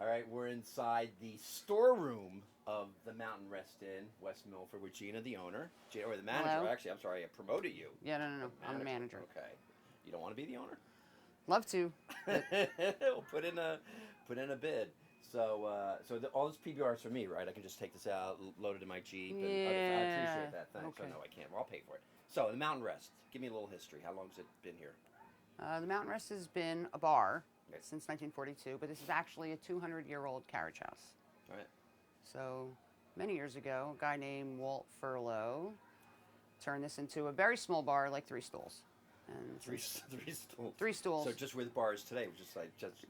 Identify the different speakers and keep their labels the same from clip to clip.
Speaker 1: All right, we're inside the storeroom of the Mountain Rest Inn, West Milford, with Gina, the owner, or the manager.
Speaker 2: Hello?
Speaker 1: Actually, I'm sorry, I promoted you.
Speaker 2: Yeah, no. I'm the manager.
Speaker 1: Okay, you don't want to be the owner?
Speaker 2: Love to.
Speaker 1: We'll put in a bid. So, all this PBR is for me, right? I can just take this out, load it in my Jeep. And,
Speaker 2: Yeah.
Speaker 1: I appreciate that. Thanks.
Speaker 2: Okay.
Speaker 1: Oh, no, I can't. Well, I'll pay for it. So, the Mountain Rest. Give me a little history. How long has it been here?
Speaker 2: The Mountain Rest has been a bar
Speaker 1: Okay.
Speaker 2: since 1942, but this is actually a 200-year-old carriage house.
Speaker 1: All right.
Speaker 2: So many years ago, a guy named Walt Furlow turned this into a very small bar, like 3 stools. And
Speaker 1: Three stools.
Speaker 2: 3 stools.
Speaker 1: So just where the bar is today,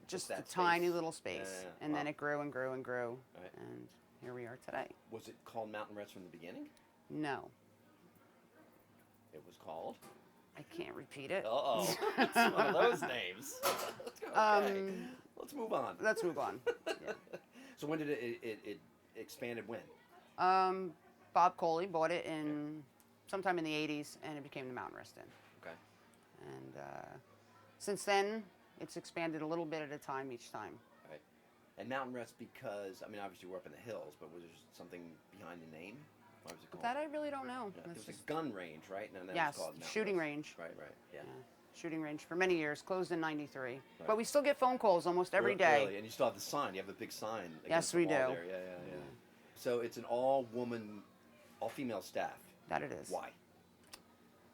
Speaker 1: just
Speaker 2: a
Speaker 1: that
Speaker 2: tiny
Speaker 1: space.
Speaker 2: little space.
Speaker 1: Yeah.
Speaker 2: And
Speaker 1: Wow.
Speaker 2: then it grew and grew and grew.
Speaker 1: Right.
Speaker 2: And here we are today.
Speaker 1: Was it called Mountain Rest from the beginning?
Speaker 2: No,
Speaker 1: It was called.
Speaker 2: I can't repeat it.
Speaker 1: Uh-oh. It's one of those names. Okay. Let's move on.
Speaker 2: Let's move on. Yeah.
Speaker 1: So when did it expanded when?
Speaker 2: Bob Coley bought it in sometime in the 80s, and it became the Mountain Rest Inn.
Speaker 1: Okay.
Speaker 2: And since then, it's expanded a little bit at a time each time.
Speaker 1: Right. And Mountain Rest because, I mean, obviously we're up in the hills, but was there something behind the name? Why was it called?
Speaker 2: That I really don't know.
Speaker 1: Yeah,
Speaker 2: That's
Speaker 1: there was a gun range, right? And then that
Speaker 2: yes,
Speaker 1: was called Mountain
Speaker 2: shooting
Speaker 1: Rest.
Speaker 2: range.
Speaker 1: Right, yeah.
Speaker 2: Shooting range for many years, closed in '93.
Speaker 1: Right.
Speaker 2: But we still get phone calls almost every day.
Speaker 1: Really? And you still have the sign. You have a big sign.
Speaker 2: Yes,
Speaker 1: against the
Speaker 2: we
Speaker 1: wall
Speaker 2: do.
Speaker 1: there. Yeah. So it's an all-female staff.
Speaker 2: That it is.
Speaker 1: Why?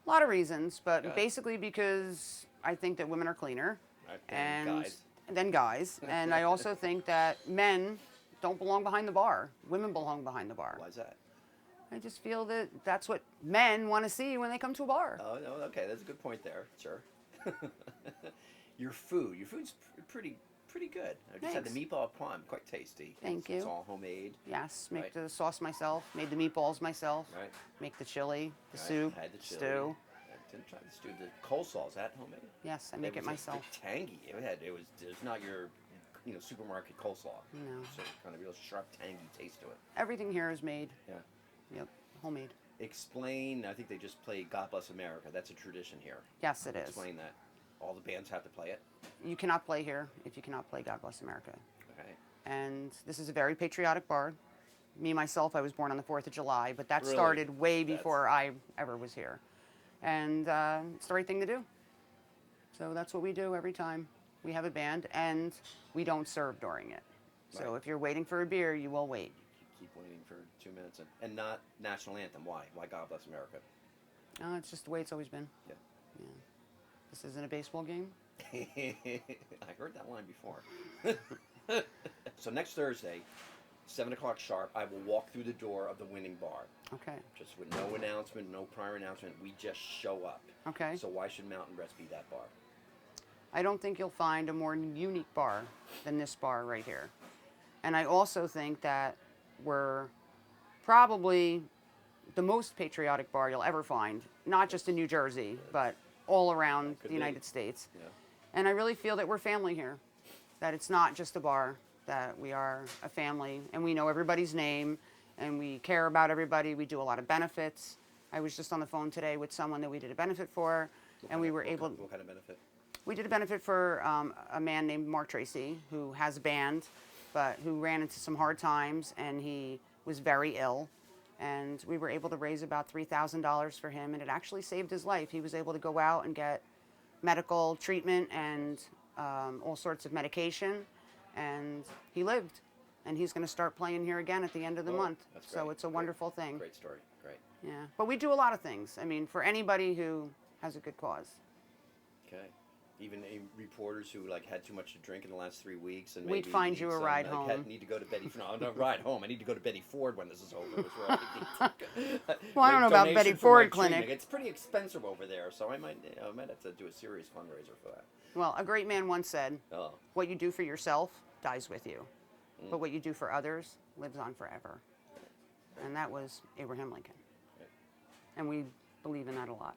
Speaker 2: A lot of reasons, but
Speaker 1: Good.
Speaker 2: basically because I think that women are cleaner.
Speaker 1: Right.
Speaker 2: And
Speaker 1: guys.
Speaker 2: then guys. And I also think that men don't belong behind the bar. Women belong behind the bar.
Speaker 1: Why is that?
Speaker 2: I just feel that that's what men want to see when they come to a bar.
Speaker 1: Oh, no, okay, that's a good point there, sure. Your food's pretty good. I just had the meatball palm, quite tasty.
Speaker 2: Thank you.
Speaker 1: It's all homemade.
Speaker 2: Yes, make
Speaker 1: Right.
Speaker 2: the sauce myself, made the meatballs myself,
Speaker 1: Right.
Speaker 2: make the chili, the
Speaker 1: Right.
Speaker 2: soup,
Speaker 1: I had the chili.
Speaker 2: stew.
Speaker 1: I didn't try the stew. The coleslaw, is that homemade?
Speaker 2: Yes, I make it
Speaker 1: was
Speaker 2: myself.
Speaker 1: Tangy. It's not your, supermarket coleslaw.
Speaker 2: No.
Speaker 1: So kind of real sharp, tangy taste to it.
Speaker 2: Everything here is made.
Speaker 1: Yeah.
Speaker 2: Yep, homemade.
Speaker 1: Explain. I think they just play "God Bless America." That's a tradition here.
Speaker 2: Yes, it is.
Speaker 1: Explain that. All the bands have to play it.
Speaker 2: You cannot play here if you cannot play God Bless America.
Speaker 1: Okay.
Speaker 2: And this is a very patriotic bar. Me, myself, I was born on the 4th of July, but that
Speaker 1: Really?
Speaker 2: started way before I ever was here. And it's the right thing to do. So that's what we do every time we have a band, and we don't serve during it. So
Speaker 1: Right.
Speaker 2: if you're waiting for a beer, you will wait.
Speaker 1: Keep waiting for 2 minutes and not national anthem. Why? Why God Bless America?
Speaker 2: It's just the way it's always been.
Speaker 1: Yeah.
Speaker 2: This isn't a baseball game.
Speaker 1: I heard that line before. So next Thursday, 7 o'clock sharp, I will walk through the door of the winning bar.
Speaker 2: Okay.
Speaker 1: Just with no announcement, no prior announcement. We just show up.
Speaker 2: Okay.
Speaker 1: So why should Mountain Rest be that bar?
Speaker 2: I don't think you'll find a more unique bar than this bar right here. And I also think that we're probably the most patriotic bar you'll ever find, not just in New Jersey, but all around the United States.
Speaker 1: Yeah.
Speaker 2: And I really feel that we're family here, that it's not just a bar, that we are a family, and we know everybody's name, and we care about everybody. We do a lot of benefits. I was just on the phone today with someone that we did a benefit for, and we were able...
Speaker 1: What kind of benefit?
Speaker 2: We did a benefit for a man named Mark Tracy, who has a band, but who ran into some hard times, and he was very ill. And we were able to raise about $3,000 for him, and it actually saved his life. He was able to go out and get medical treatment and all sorts of medication, and he lived. And he's going to start playing here again at the end of the month.
Speaker 1: That's
Speaker 2: so
Speaker 1: great.
Speaker 2: it's a wonderful thing.
Speaker 1: Great story. Great.
Speaker 2: Yeah, but we do a lot of things. I mean, for anybody who has a good cause.
Speaker 1: Okay. Even reporters who had too much to drink in the last 3 weeks, and
Speaker 2: We'd
Speaker 1: maybe
Speaker 2: find
Speaker 1: need
Speaker 2: you a
Speaker 1: some,
Speaker 2: ride home.
Speaker 1: Need to go to Betty. No, ride home. I need to go to Betty Ford when this is over. Is where I need to
Speaker 2: Well, I don't know about
Speaker 1: donation
Speaker 2: Betty
Speaker 1: for
Speaker 2: Ford
Speaker 1: my
Speaker 2: Clinic.
Speaker 1: treatment. It's pretty expensive over there, so I might have to do a serious fundraiser for that.
Speaker 2: Well, a great man once said,
Speaker 1: Oh.
Speaker 2: what you do for yourself dies with you, but what you do for others lives on forever. And that was Abraham Lincoln. And we believe in that a lot.